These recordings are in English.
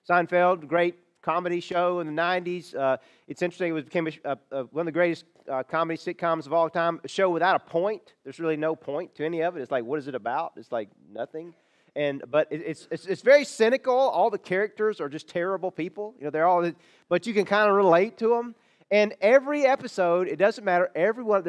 Seinfeld, great comedy show in the 90s. It's interesting. It became one of the greatest comedy sitcoms of all time. A show without a point. There's really no point to any of it. It's like, what is it about? It's like nothing. But it's very cynical. All the characters are just terrible people. They're all. But you can kind of relate to them. And every episode, it doesn't matter. Everyone,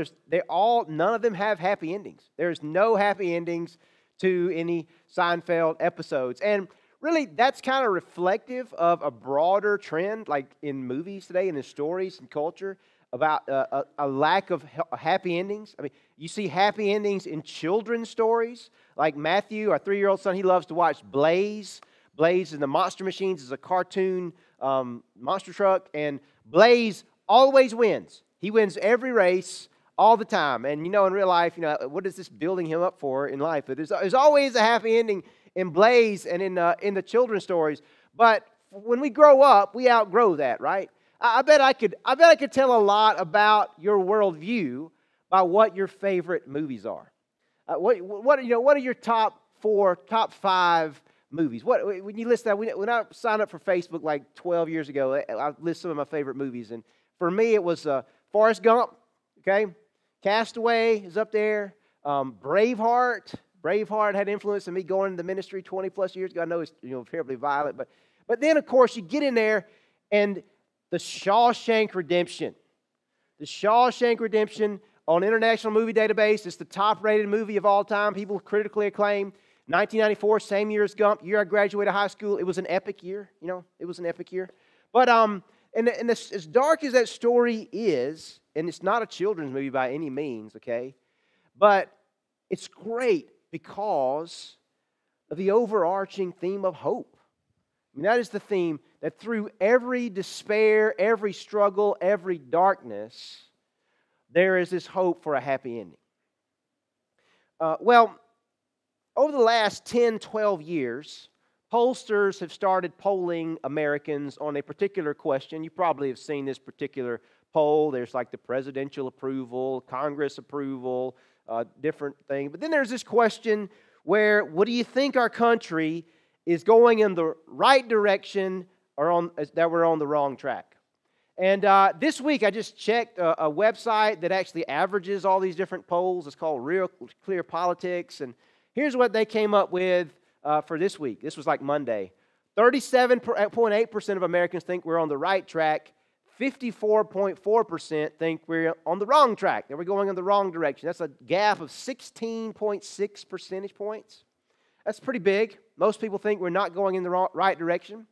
none of them have happy endings. There's no happy endings to any Seinfeld episodes. And really, that's kind of reflective of a broader trend, like in movies today and in stories and culture, about a lack of happy endings. I mean, you see happy endings in children's stories. Like Matthew, our 3-year-old son, he loves to watch Blaze. Blaze and the Monster Machines is a cartoon monster truck. And Blaze always wins. He wins every race all the time. And in real life, what is this building him up for in life? There's always a happy ending in Blaze and in the children's stories. But when we grow up, we outgrow that, right? I bet I could tell a lot about your worldview by what your favorite movies are. What are your top 4, top 5 movies? When you list that, when I signed up for Facebook like 12 years ago, I list some of my favorite movies, and for me it was Forrest Gump. Okay, Castaway is up there. Braveheart. Braveheart had influence in me going into the ministry 20 plus years ago. I know it's terribly violent, but then of course you get in there and the Shawshank Redemption. The Shawshank Redemption on International Movie Database is the top-rated movie of all time. People critically acclaimed. 1994, same year as Gump, year I graduated high school. It was an epic year. It was an epic year. But as dark as that story is, and it's not a children's movie by any means, okay, but it's great because of the overarching theme of hope. I mean, that is the theme that through every despair, every struggle, every darkness, there is this hope for a happy ending. Over the last 10, 12 years, pollsters have started polling Americans on a particular question. You probably have seen this particular poll. There's like the presidential approval, Congress approval, different thing. But then there's this question where, what do you think our country is going in the right direction or that we're on the wrong track? And this week I just checked a website that actually averages all these different polls. It's called Real Clear Politics. And here's what they came up with for this week. This was like Monday. 37.8% of Americans think we're on the right track. 54.4% think we're on the wrong track, that we're going in the wrong direction. That's a gap of 16.6 percentage points. That's pretty big. Most people think we're not going in the right direction.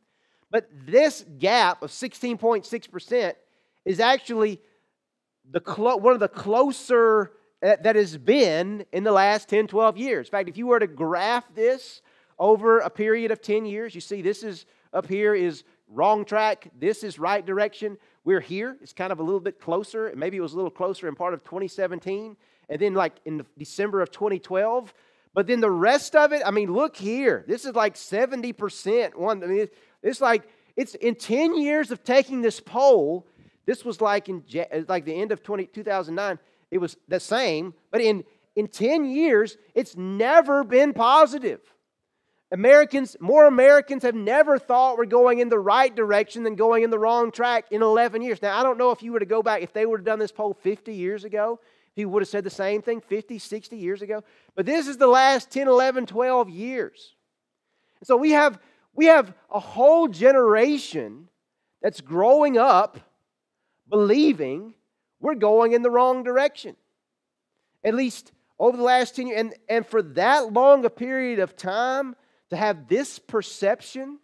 But this gap of 16.6% is actually one of the closer that has been in the last 10, 12 years. In fact, if you were to graph this over a period of 10 years, you see this is up here is wrong track. This is right direction. We're here. It's kind of a little bit closer. Maybe it was a little closer in part of 2017. And then like in December of 2012. But then the rest of it, I mean, look here. This is like 70%. It's in 10 years of taking this poll. This was like the end of 2009. It was the same. But in 10 years, it's never been positive. More Americans have never thought we're going in the right direction than going in the wrong track in 11 years. Now, I don't know if you were to go back, if they would have done this poll 50 years ago, he would have said the same thing 50, 60 years ago. But this is the last 10, 11, 12 years. And so we have a whole generation that's growing up believing we're going in the wrong direction. At least over the last 10 years. And for that long a period of time, to have this perception,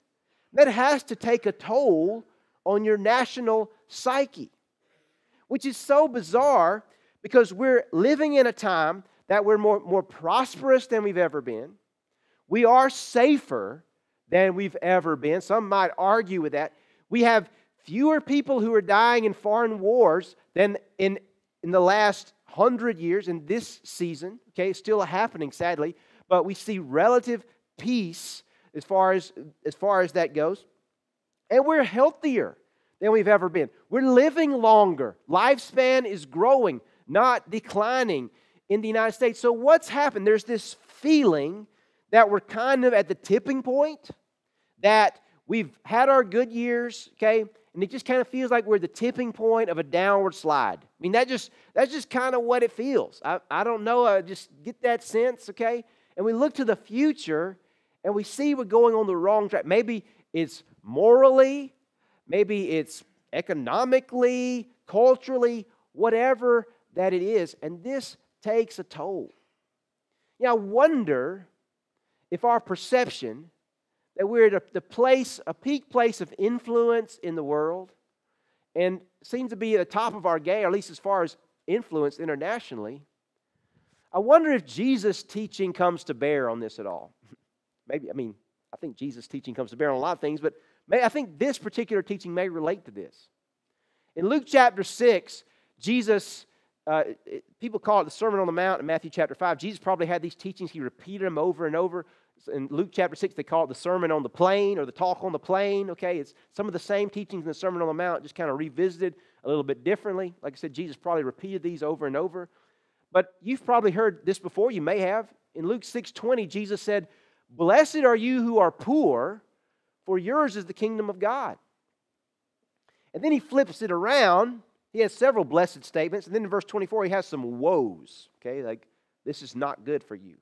that has to take a toll on your national psyche. Which is so bizarre because we're living in a time that we're more prosperous than we've ever been. We are safer than we've ever been. Some might argue with that. We have fewer people who are dying in foreign wars than in the last 100 years in this season. Okay, it's still happening, sadly, but we see relative peace as far as that goes. And we're healthier than we've ever been. We're living longer. Lifespan is growing, not declining in the United States. So what's happened? There's this feeling that we're kind of at the tipping point, that we've had our good years, okay? And it just kind of feels like we're at the tipping point of a downward slide. I mean, that's just kind of what it feels. I don't know. I just get that sense, okay? And we look to the future and we see we're going on the wrong track. Maybe it's morally, maybe it's economically, culturally, whatever that it is. And this takes a toll. I wonder if our perception that we're at a peak place of influence in the world, and seems to be at the top of our game, or at least as far as influence internationally. I wonder if Jesus' teaching comes to bear on this at all. Maybe, I think Jesus' teaching comes to bear on a lot of things, but I think this particular teaching may relate to this. In Luke chapter 6, Jesus, people call it the Sermon on the Mount in Matthew chapter 5. Jesus probably had these teachings. He repeated them over and over. In Luke chapter 6, they call it the Sermon on the Plain or the Talk on the Plain. Okay, it's some of the same teachings in the Sermon on the Mount, just kind of revisited a little bit differently. Like I said, Jesus probably repeated these over and over. But you've probably heard this before. You may have. In Luke 6:20, Jesus said, "Blessed are you who are poor, for yours is the kingdom of God." And then he flips it around. He has several blessed statements. And then in verse 24, he has some woes. Okay, like, this is not good for you.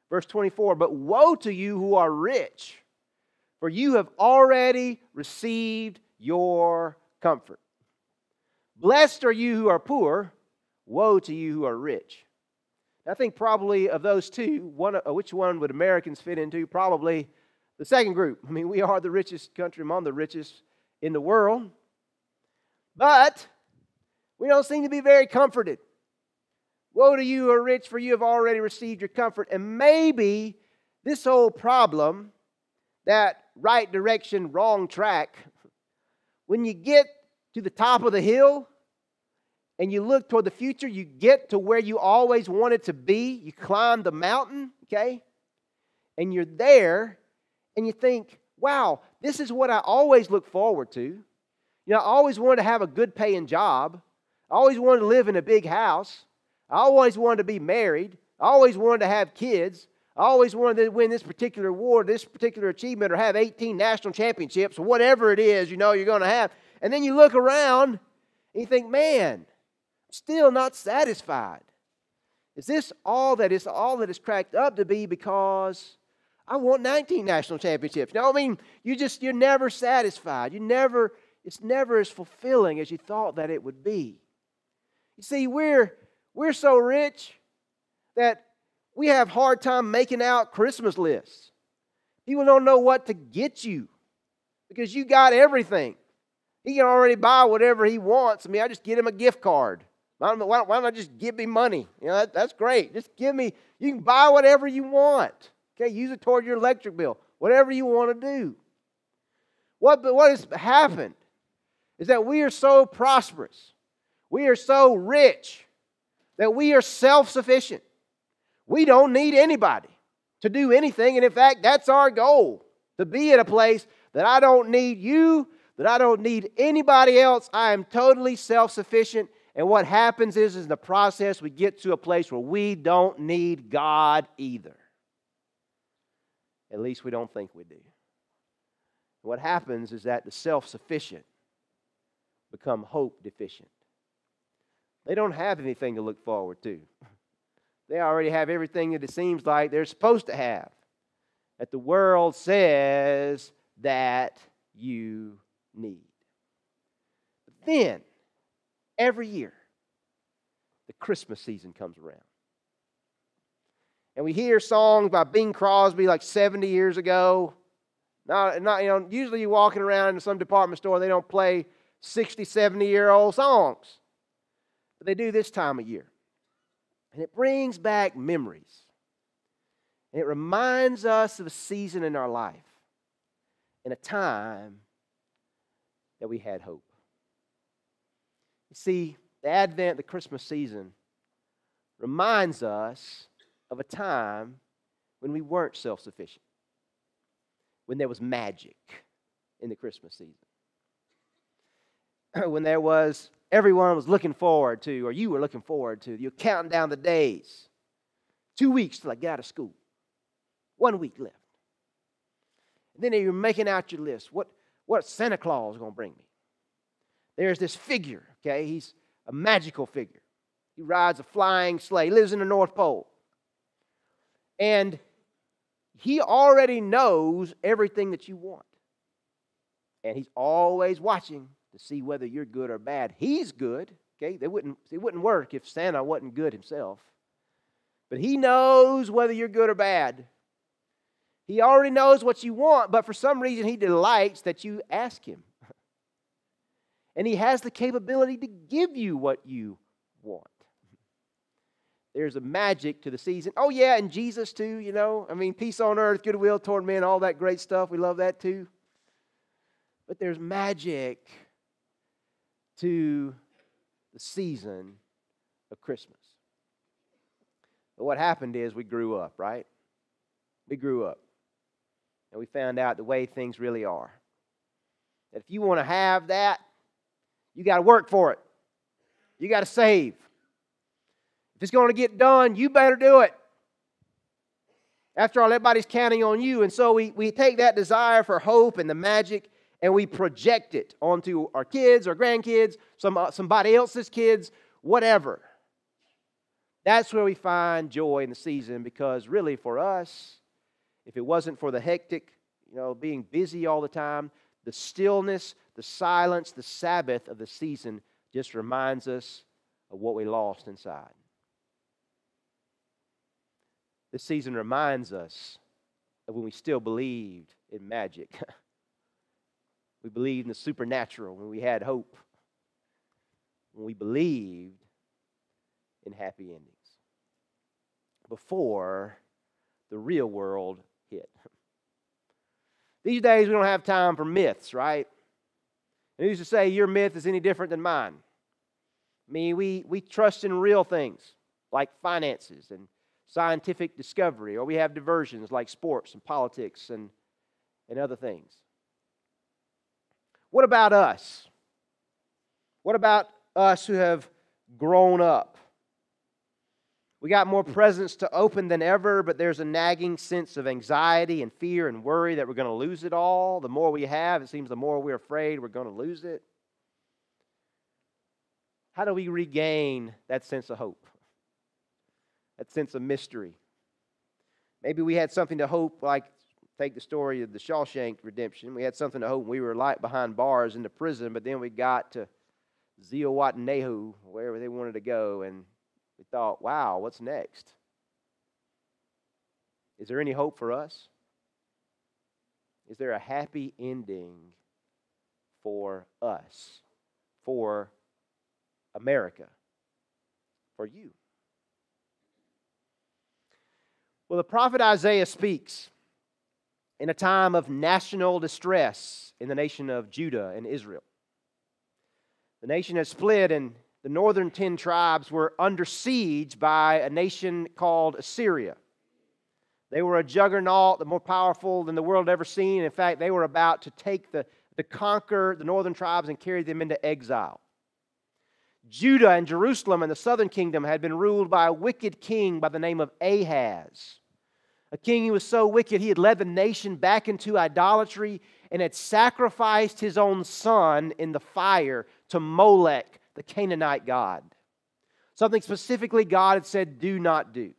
Verse 24, "But woe to you who are rich, for you have already received your comfort. Blessed are you who are poor, woe to you who are rich." I think probably of those two, which one would Americans fit into? Probably the second group. We are the richest country among the richest in the world. But we don't seem to be very comforted. Woe to you who are rich, for you have already received your comfort. And maybe this whole problem, that right direction, wrong track, when you get to the top of the hill and you look toward the future, you get to where you always wanted to be. You climb the mountain, okay? And you're there and you think, wow, this is what I always look forward to. I always wanted to have a good paying job. I always wanted to live in a big house. I always wanted to be married. I always wanted to have kids. I always wanted to win this particular award, this particular achievement, or have 18 national championships, or whatever it is you're going to have. And then you look around and you think, man, I'm still not satisfied. Is this all that is cracked up to be because I want 19 national championships? You're never satisfied. It's never as fulfilling as you thought that it would be. You see, we're so rich that we have a hard time making out Christmas lists. People don't know what to get you because you got everything. He can already buy whatever he wants. I just get him a gift card. Why don't I just give me money? That's great. Just give me, you can buy whatever you want. Okay, use it toward your electric bill, whatever you want to do. What has happened is that we are so prosperous, we are so rich, that we are self-sufficient. We don't need anybody to do anything. And in fact, that's our goal, to be at a place that I don't need you, that I don't need anybody else. I am totally self-sufficient. And what happens is in the process, we get to a place where we don't need God either. At least we don't think we do. What happens is that the self-sufficient become hope deficient. They don't have anything to look forward to. They already have everything that it seems like they're supposed to have, that the world says that you need. But then, every year, the Christmas season comes around. And we hear songs by Bing Crosby like 70 years ago. Usually you're walking around in some department store, they don't play 60, 70-year-old songs. But they do this time of year. And it brings back memories. And it reminds us of a season in our life, in a time that we had hope. You see, the Advent, the Christmas season, reminds us of a time when we weren't self-sufficient, when there was magic in the Christmas season. When everyone was looking forward to, or you were looking forward to, you're counting down the days. 2 weeks till I get out of school. 1 week left. And then you're making out your list. What Santa Claus is going to bring me? There's this figure, okay? He's a magical figure. He rides a flying sleigh, lives in the North Pole. And he already knows everything that you want. And he's always watching to see whether you're good or bad. He's good, okay? It wouldn't work if Santa wasn't good himself. But he knows whether you're good or bad. He already knows what you want, but for some reason he delights that you ask him. And he has the capability to give you what you want. There's a magic to the season. Oh yeah, and Jesus too, you know. I mean, peace on earth, goodwill toward men, all that great stuff. We love that too. But there's magic to the season of Christmas. But what happened is we grew up, right? We grew up. And we found out the way things really are. That if you want to have that, you got to work for it. You got to save. If it's going to get done, you better do it. After all, everybody's counting on you. And so we take that desire for hope and the magic and we project it onto our kids, our grandkids, somebody else's kids, whatever. That's where we find joy in the season, because really for us, if it wasn't for the hectic, being busy all the time, the stillness, the silence, the Sabbath of the season just reminds us of what we lost inside. This season reminds us of when we still believed in magic. We believed in the supernatural, when we had hope, when we believed in happy endings, before the real world hit. These days we don't have time for myths, right? And who's to say your myth is any different than mine? I mean, we trust in real things like finances and scientific discovery, or we have diversions like sports and politics and other things. What about us? What about us who have grown up? We got more presents to open than ever, but there's a nagging sense of anxiety and fear and worry that we're going to lose it all. The more we have, it seems the more we're afraid we're going to lose it. How do we regain that sense of hope? That sense of mystery? Maybe we had something to hope, like take the story of the Shawshank Redemption. We had something to hope when we were like behind bars in the prison, but then we got to Ziowatnehu, wherever they wanted to go, and we thought, wow, what's next? Is there any hope for us? Is there a happy ending for us, for America, for you? Well, the prophet Isaiah speaks in a time of national distress in the nation of Judah and Israel. The nation had split, and the northern 10 tribes were under siege by a nation called Assyria. They were a juggernaut, the more powerful than the world had ever seen. In fact, they were about to conquer the northern tribes and carry them into exile. Judah and Jerusalem and the southern kingdom had been ruled by a wicked king by the name of Ahaz. A king who was so wicked he had led the nation back into idolatry and had sacrificed his own son in the fire to Molech, the Canaanite god. Something specifically God had said, do not do.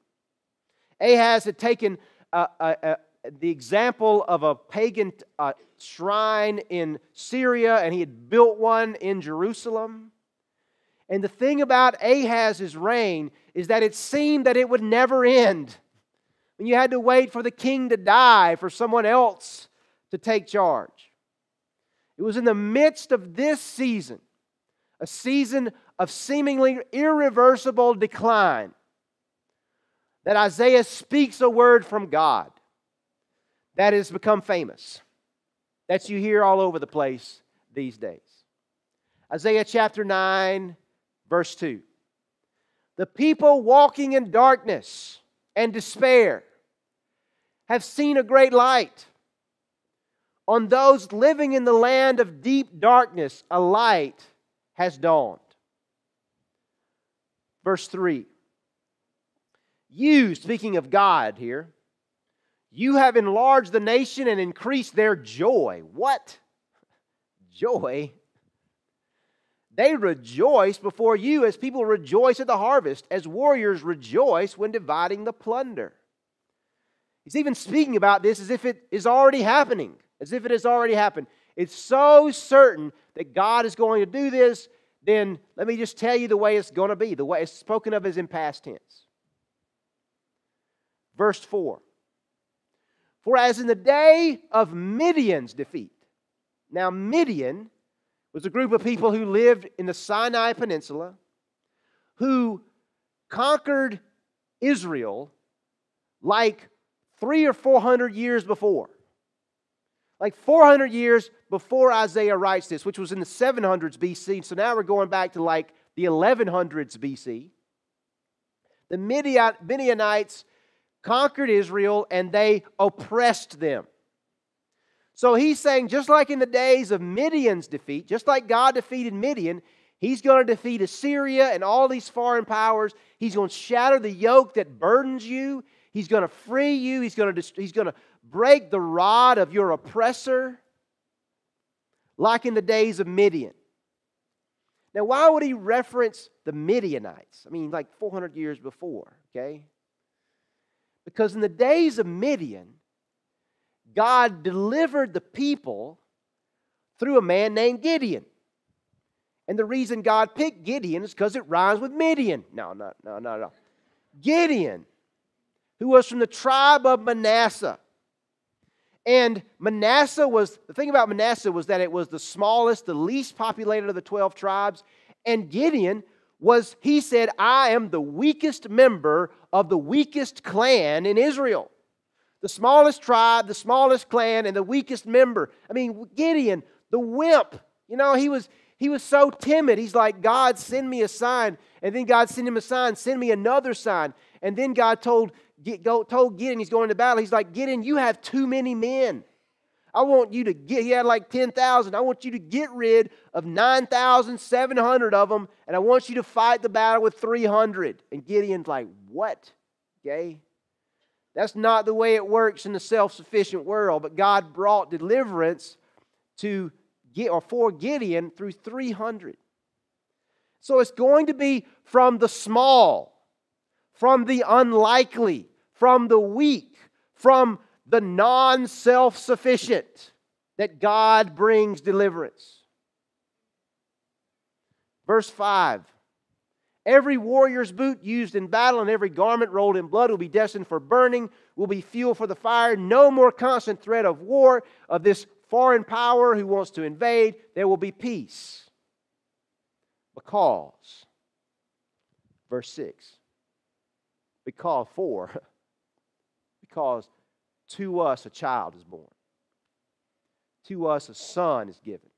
Ahaz had taken the example of a pagan shrine in Syria, and he had built one in Jerusalem. And the thing about Ahaz's reign is that it seemed that it would never end. And you had to wait for the king to die, for someone else to take charge. It was in the midst of this season, a season of seemingly irreversible decline, that Isaiah speaks a word from God that has become famous, that you hear all over the place these days. Isaiah chapter 9, verse 2. The people walking in darkness and despair have seen a great light. On those living in the land of deep darkness, a light has dawned. Verse 3. You, speaking of God here, You have enlarged the nation and increased their joy. What? Joy? They rejoice before you as people rejoice at the harvest, as warriors rejoice when dividing the plunder. He's even speaking about this as if it is already happening, as if it has already happened. It's so certain that God is going to do this, then let me just tell you the way it's going to be. The way it's spoken of is in past tense. Verse 4. For as in the day of Midian's defeat. Now Midian was a group of people who lived in the Sinai Peninsula, who conquered Israel like 300 or 400 years before. Like 400 years before Isaiah writes this, which was in the 700s BC. So now we're going back to like the 1100s BC. The Midianites conquered Israel and they oppressed them. So he's saying, just like in the days of Midian's defeat, just like God defeated Midian, He's going to defeat Assyria and all these foreign powers. He's going to shatter the yoke that burdens you. He's going to free you. He's going to break the rod of your oppressor, like in the days of Midian. Now, why would he reference the Midianites? I mean, like 400 years before, okay? Because in the days of Midian, God delivered the people through a man named Gideon. And the reason God picked Gideon is because it rhymes with Midian. No. Gideon, who was from the tribe of Manasseh. And the thing about Manasseh was that it was the smallest, the least populated of the 12 tribes. And Gideon he said, I am the weakest member of the weakest clan in Israel. The smallest tribe, the smallest clan, and the weakest member. I mean, Gideon, the wimp, he was so timid. He's like, God, send me a sign. And then God sent him a sign, send me another sign. And then God told Gideon, he's going to battle. He's like, Gideon, you have too many men. He had like 10,000. I want you to get rid of 9,700 of them, and I want you to fight the battle with 300. And Gideon's like, what? Okay? That's not the way it works in the self-sufficient world, but God brought deliverance for Gideon through 300. So it's going to be from the small, from the unlikely, from the weak, from the non-self-sufficient that God brings deliverance. Verse 5. Every warrior's boot used in battle and every garment rolled in blood will be destined for burning, will be fuel for the fire. No more constant threat of war, of this foreign power who wants to invade. There will be peace. Verse 6. Because to us a child is born. To us a son is given.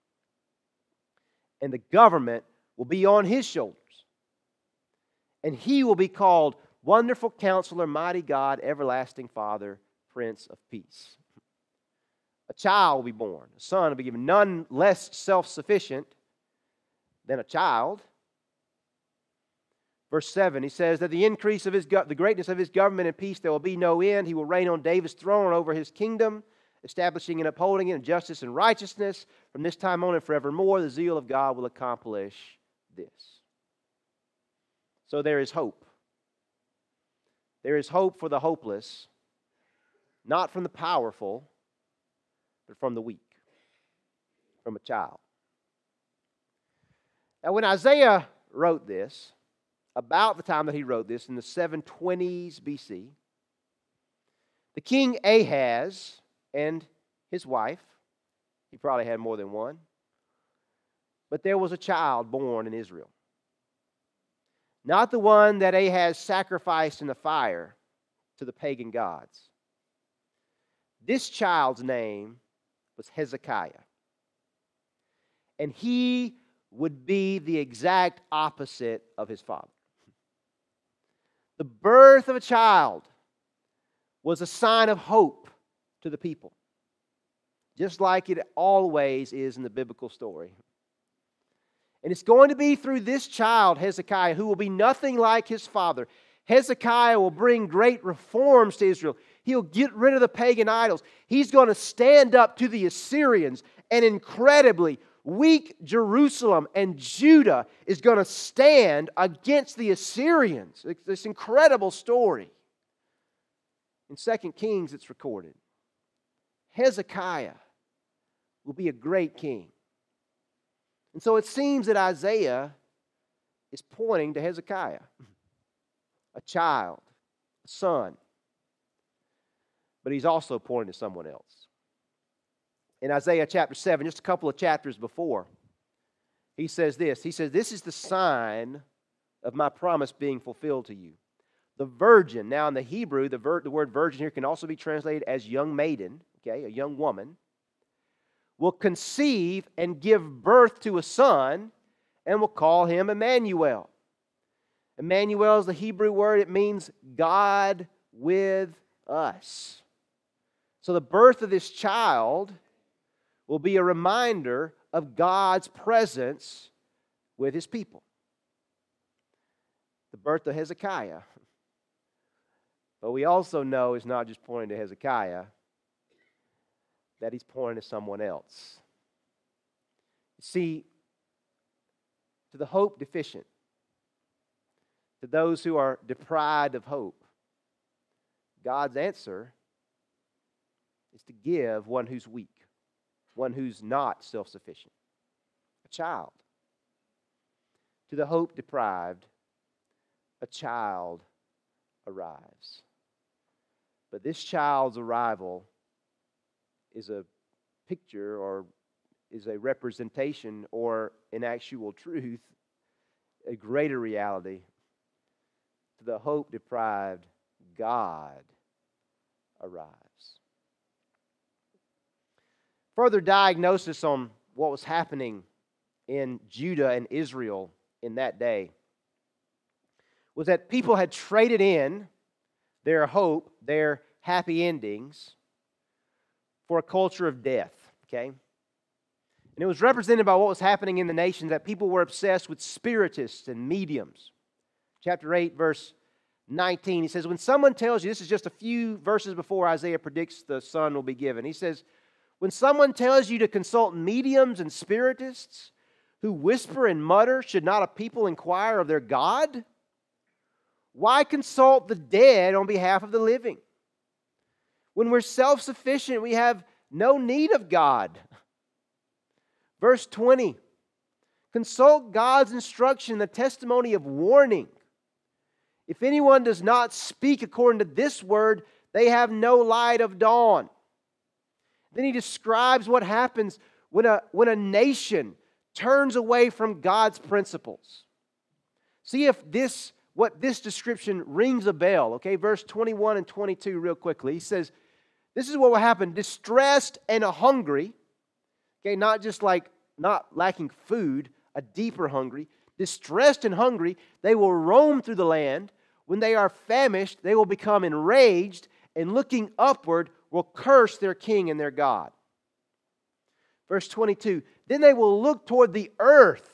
And the government will be on his shoulders. And he will be called Wonderful Counselor, Mighty God, Everlasting Father, Prince of Peace. A child will be born. A son will be given. None less self-sufficient than a child. Verse 7, he says that the increase of the greatness of his government and peace, there will be no end. He will reign on David's throne over his kingdom, establishing and upholding it in justice and righteousness. From this time on and forevermore, the zeal of God will accomplish this. So there is hope. There is hope for the hopeless, not from the powerful, but from the weak, from a child. Now, when Isaiah wrote this, about the time that he wrote this, in the 720s BC, the king Ahaz and his wife, he probably had more than one, but there was a child born in Israel. Not the one that Ahaz sacrificed in the fire to the pagan gods. This child's name was Hezekiah. And he would be the exact opposite of his father. The birth of a child was a sign of hope to the people, just like it always is in the biblical story. And it's going to be through this child, Hezekiah, who will be nothing like his father. Hezekiah will bring great reforms to Israel. He'll get rid of the pagan idols. He's going to stand up to the Assyrians, and incredibly, weak Jerusalem and Judah is going to stand against the Assyrians. It's this incredible story. In 2 Kings, it's recorded. Hezekiah will be a great king. And so it seems that Isaiah is pointing to Hezekiah, a child, a son. But he's also pointing to someone else. In Isaiah chapter 7, just a couple of chapters before, he says this. He says, "This is the sign of my promise being fulfilled to you. The virgin," now in the Hebrew, the word virgin here can also be translated as young maiden, okay, a young woman, "will conceive and give birth to a son, and will call him Emmanuel." Emmanuel is the Hebrew word. It means God with us. So the birth of this child will be a reminder of God's presence with His people. The birth of Hezekiah. But we also know it's not just pointing to Hezekiah, that he's pointing to someone else. See, to the hope deficient, to those who are deprived of hope, God's answer is to give one who's weak, one who's not self-sufficient, a child. To the hope deprived, a child arrives. But this child's arrival is a picture, or is a representation, or in actual truth, a greater reality. To the hope deprived, God arrives. Further diagnosis on what was happening in Judah and Israel in that day was that people had traded in their hope, their happy endings, for a culture of death, okay? And it was represented by what was happening in the nation, that people were obsessed with spiritists and mediums. Chapter 8, verse 19, he says, when someone tells you, this is just a few verses before Isaiah predicts the son will be given. He says, when someone tells you to consult mediums and spiritists who whisper and mutter, should not a people inquire of their God? Why consult the dead on behalf of the living? When we're self-sufficient, we have no need of God. Verse 20, consult God's instruction, the testimony of warning. If anyone does not speak according to this word, they have no light of dawn. Then he describes what happens when a nation turns away from God's principles. See if what this description rings a bell. Okay, verse 21 and 22 real quickly. He says, this is what will happen. Distressed and hungry. Okay, not just like not lacking food, a deeper hungry. Distressed and hungry, they will roam through the land. When they are famished, they will become enraged, and looking upward will curse their king and their God. Verse 22, then they will look toward the earth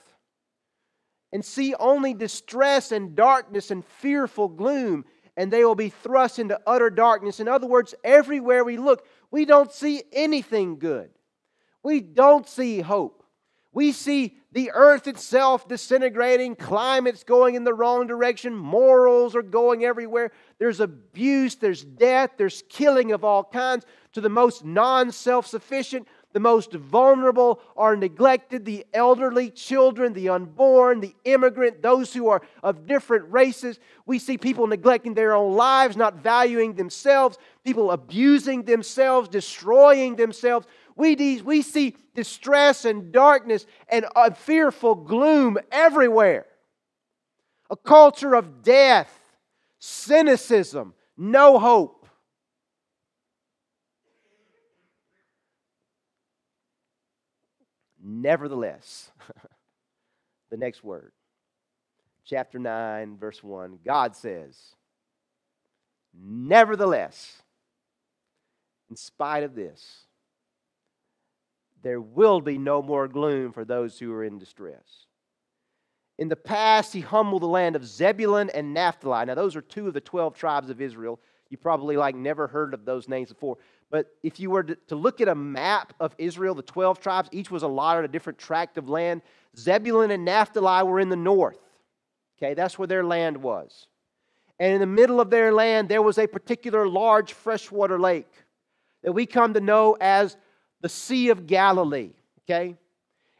and see only distress and darkness and fearful gloom, and they will be thrust into utter darkness. In other words, everywhere we look, we don't see anything good. We don't see hope. We see the earth itself disintegrating, climate's going in the wrong direction, morals are going everywhere. There's abuse, there's death, there's killing of all kinds. To the most non-self-sufficient, the most vulnerable are neglected, the elderly, children, the unborn, the immigrant, those who are of different races. We see people neglecting their own lives, not valuing themselves, people abusing themselves, destroying themselves. We see distress and darkness and a fearful gloom everywhere. A culture of death, cynicism, no hope. Nevertheless, the next word, chapter 9, verse 1, God says, nevertheless, in spite of this, there will be no more gloom for those who are in distress. In the past, He humbled the land of Zebulun and Naphtali. Now, those are two of the 12 tribes of Israel. You probably never heard of those names before. But if you were to look at a map of Israel, the 12 tribes, each was allotted a different tract of land. Zebulun and Naphtali were in the north. Okay, that's where their land was. And in the middle of their land, there was a particular large freshwater lake that we come to know as the Sea of Galilee. Okay?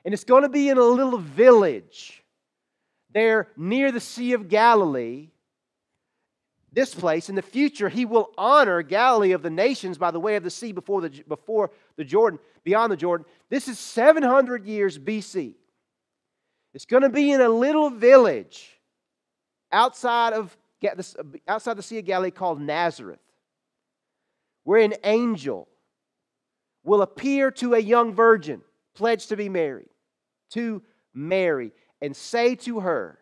And it's going to be in a little village there near the Sea of Galilee. This place, in the future, he will honor Galilee of the nations by the way of the sea before the Jordan, beyond the Jordan. This is 700 years BC. It's going to be in a little village outside the Sea of Galilee called Nazareth, where an angel will appear to a young virgin pledged to be married, to Mary, and say to her,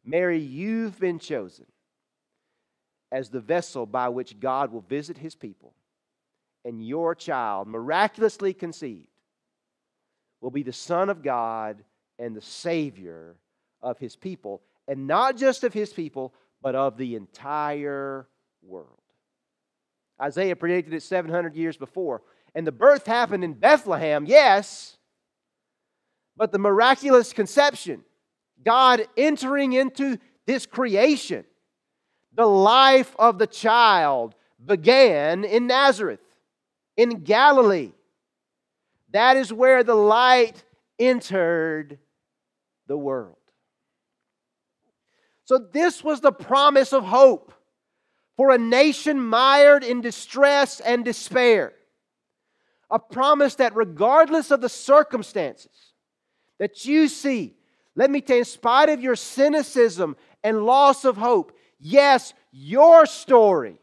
Mary, you've been chosen as the vessel by which God will visit His people, and your child, miraculously conceived, will be the Son of God and the Savior of His people, and not just of His people, but of the entire world. Isaiah predicted it 700 years before, and the birth happened in Bethlehem, yes, but the miraculous conception, God entering into this creation, the life of the child began in Nazareth, in Galilee. That is where the light entered the world. So this was the promise of hope for a nation mired in distress and despair. A promise that regardless of the circumstances that you see, let me tell you, in spite of your cynicism and loss of hope, yes, your story,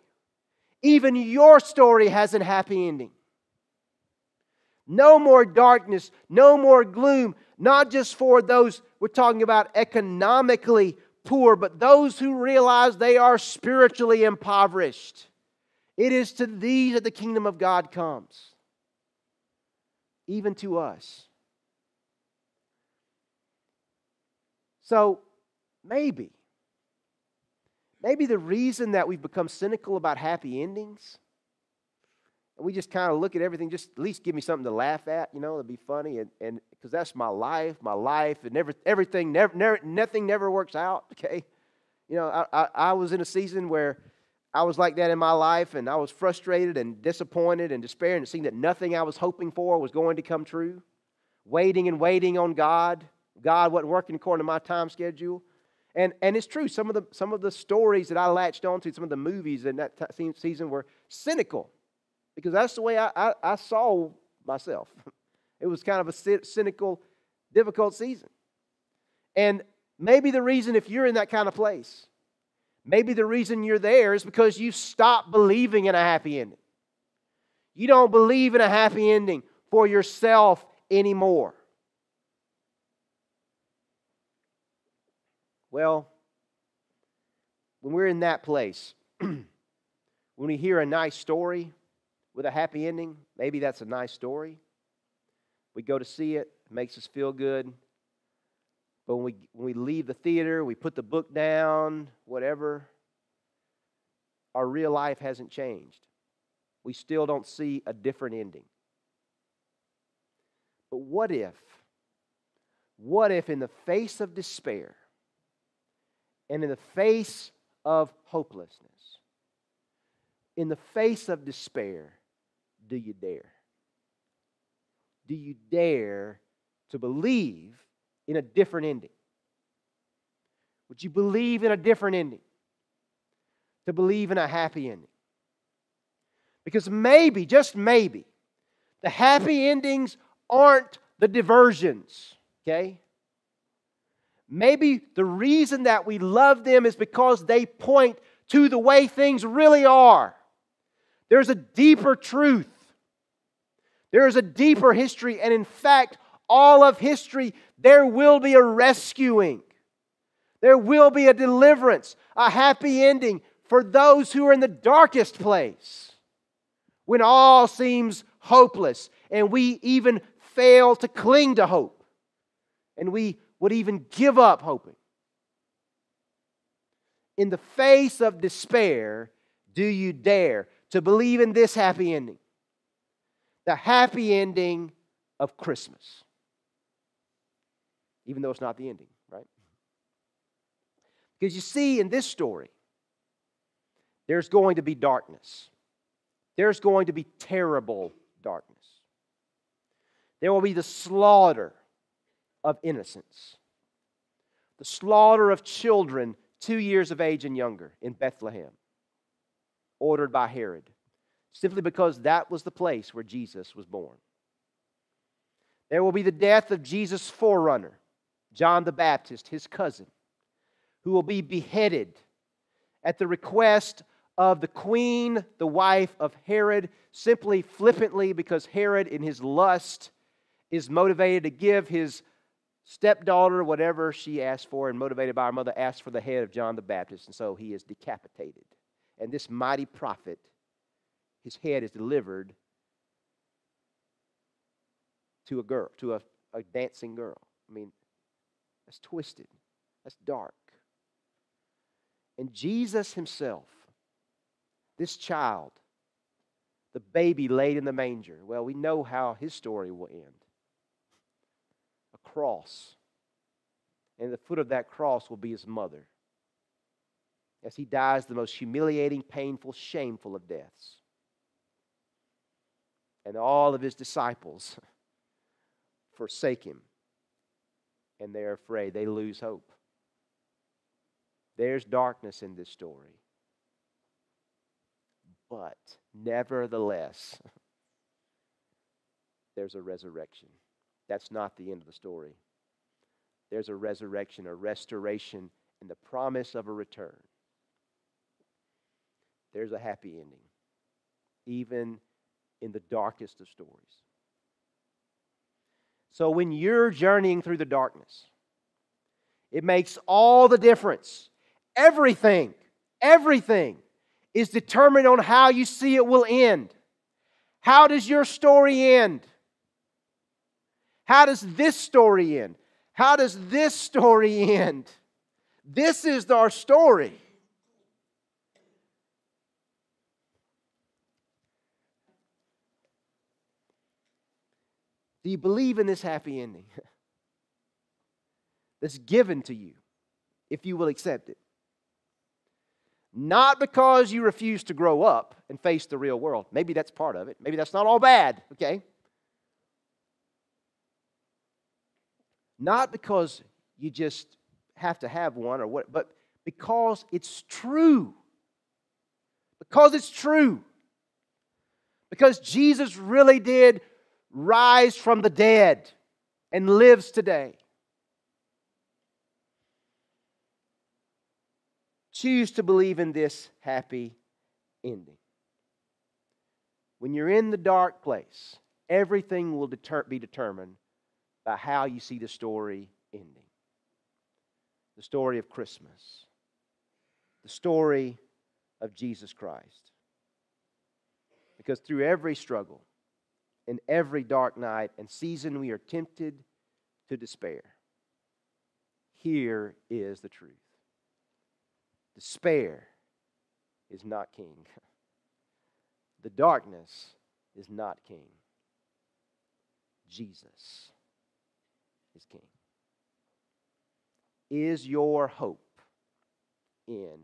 even your story has a happy ending. No more darkness, no more gloom, not just for those we're talking about economically poor, but those who realize they are spiritually impoverished. It is to these that the kingdom of God comes, even to us. So, maybe the reason that we've become cynical about happy endings, and we just kind of look at everything, just at least give me something to laugh at, it'd be funny, and because that's my life, and nothing never works out, okay? I was in a season where I was like that in my life, and I was frustrated and disappointed and despairing, and seeing that nothing I was hoping for was going to come true, waiting on God. God wasn't working according to my time schedule. And it's true, some of the stories that I latched onto, some of the movies in that season were cynical, because that's the way I saw myself. It was kind of a cynical, difficult season. And maybe the reason, if you're in that kind of place, maybe the reason you're there is because you stopped believing in a happy ending. You don't believe in a happy ending for yourself anymore. Well, when we're in that place, when we hear a nice story with a happy ending, maybe that's a nice story. We go to see it, it makes us feel good. But when we leave the theater, we put the book down, whatever, our real life hasn't changed. We still don't see a different ending. But what if in the face of despair, and in the face of hopelessness, in the face of despair, do you dare? Do you dare to believe in a different ending? Would you believe in a different ending? To believe in a happy ending? Because maybe, just maybe, the happy endings aren't the diversions, okay? Maybe the reason that we love them is because they point to the way things really are. There's a deeper truth. There is a deeper history, and in fact, all of history, there will be a rescuing. There will be a deliverance, a happy ending for those who are in the darkest place, when all seems hopeless, and we even fail to cling to hope, and we would even give up hoping. In the face of despair, Do you dare to believe in this happy ending? The happy ending of Christmas. Even though it's not the ending, right? Because you see, in this story, there's going to be darkness. There's going to be terrible darkness. There will be the slaughter of innocents. The slaughter of children 2 years of age and younger in Bethlehem, ordered by Herod, simply because that was the place where Jesus was born. There will be the death of Jesus' forerunner, John the Baptist, his cousin, who will be beheaded at the request of the queen, the wife of Herod, simply flippantly because Herod, in his lust, is motivated to give his stepdaughter whatever she asked for, and motivated by her mother, asked for the head of John the Baptist, and so he is decapitated. And this mighty prophet, his head is delivered to a girl, to a dancing girl. I mean, that's twisted. That's dark. And Jesus himself, this child, the baby laid in the manger, well, we know how his story will end. A cross. And at the foot of that cross will be his mother, as he dies the most humiliating, painful, shameful of deaths. And all of his disciples forsake him, and they're afraid. They lose hope. There's darkness in this story. But nevertheless, there's a resurrection. That's not the end of the story. There's a resurrection, a restoration, and the promise of a return. There's a happy ending, even in the darkest of stories. So when you're journeying through the darkness, it makes all the difference. Everything is determined on how you see it will end. How does your story end? How does this story end? How does this story end? This is our story. Do you believe in this happy ending that's given to you if you will accept it? Not because you refuse to grow up and face the real world. Maybe that's part of it. Maybe that's not all bad, okay? Not because you just have to have one or what, but because it's true. Because it's true. Because Jesus really did rise from the dead and lives today. Choose to believe in this happy ending. When you're in the dark place, everything will be determined by how you see the story ending. The story of Christmas. The story of Jesus Christ. Because through every struggle, in every dark night and season we are tempted to despair, here is the truth. Despair is not king. The darkness is not king. Jesus is king. Is your hope in